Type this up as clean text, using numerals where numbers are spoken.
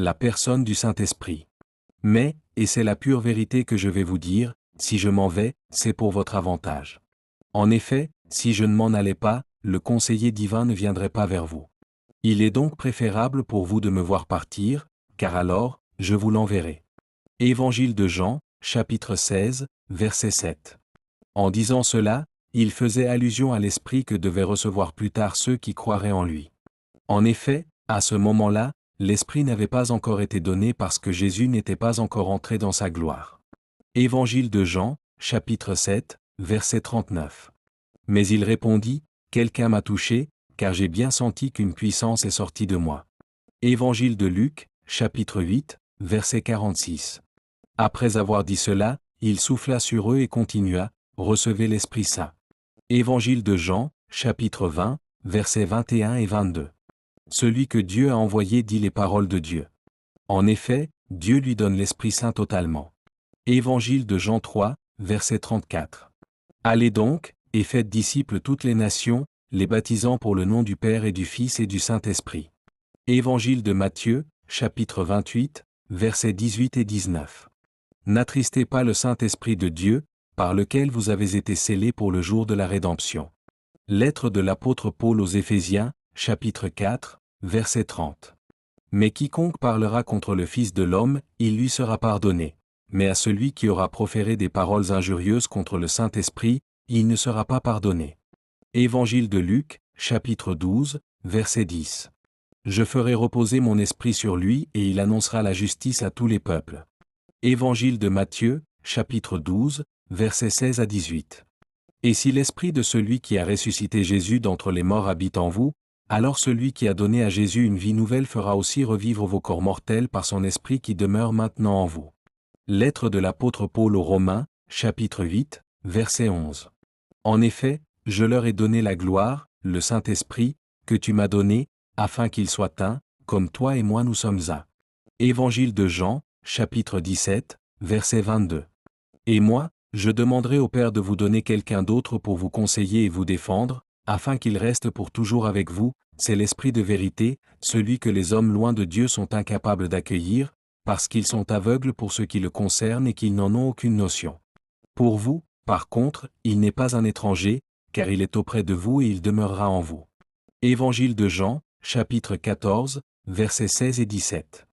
la personne du Saint-Esprit. Mais, et c'est la pure vérité que je vais vous dire, si je m'en vais, c'est pour votre avantage. En effet, si je ne m'en allais pas, le conseiller divin ne viendrait pas vers vous. Il est donc préférable pour vous de me voir partir, car alors, je vous l'enverrai. Évangile de Jean, chapitre 16, verset 7. En disant cela, il faisait allusion à l'Esprit que devaient recevoir plus tard ceux qui croiraient en lui. En effet, à ce moment-là, l'Esprit n'avait pas encore été donné parce que Jésus n'était pas encore entré dans sa gloire. Évangile de Jean, chapitre 7, verset 39. Mais il répondit, « Quelqu'un m'a touché, car j'ai bien senti qu'une puissance est sortie de moi. » Évangile de Luc, chapitre 8, verset 46. Après avoir dit cela, il souffla sur eux et continua, « Recevez l'Esprit Saint. » Évangile de Jean, chapitre 20, versets 21 et 22. Celui que Dieu a envoyé dit les paroles de Dieu. En effet, Dieu lui donne l'Esprit Saint totalement. Évangile de Jean 3, verset 34. Allez donc, et faites disciples toutes les nations, les baptisant pour le nom du Père et du Fils et du Saint-Esprit. Évangile de Matthieu, chapitre 28, versets 18 et 19. N'attristez pas le Saint-Esprit de Dieu, par lequel vous avez été scellés pour le jour de la rédemption. Lettre de l'apôtre Paul aux Éphésiens, chapitre 4, verset 30. Mais quiconque parlera contre le Fils de l'homme, il lui sera pardonné. Mais à celui qui aura proféré des paroles injurieuses contre le Saint-Esprit, il ne sera pas pardonné. Évangile de Luc, chapitre 12, verset 10. Je ferai reposer mon esprit sur lui et il annoncera la justice à tous les peuples. Évangile de Matthieu, chapitre 12, versets 16 à 18. Et si l'esprit de celui qui a ressuscité Jésus d'entre les morts habite en vous, alors celui qui a donné à Jésus une vie nouvelle fera aussi revivre vos corps mortels par son esprit qui demeure maintenant en vous. Lettre de l'apôtre Paul aux Romains, chapitre 8, verset 11. En effet, je leur ai donné la gloire, le Saint-Esprit, que tu m'as donné, afin qu'il soit un, comme toi et moi nous sommes un. Évangile de Jean, chapitre 17, verset 22. Et moi, je demanderai au Père de vous donner quelqu'un d'autre pour vous conseiller et vous défendre, afin qu'il reste pour toujours avec vous, c'est l'Esprit de vérité, celui que les hommes loin de Dieu sont incapables d'accueillir, parce qu'ils sont aveugles pour ce qui le concerne et qu'ils n'en ont aucune notion. Pour vous, par contre, il n'est pas un étranger, car il est auprès de vous et il demeurera en vous. Évangile de Jean, chapitre 14, versets 16 et 17.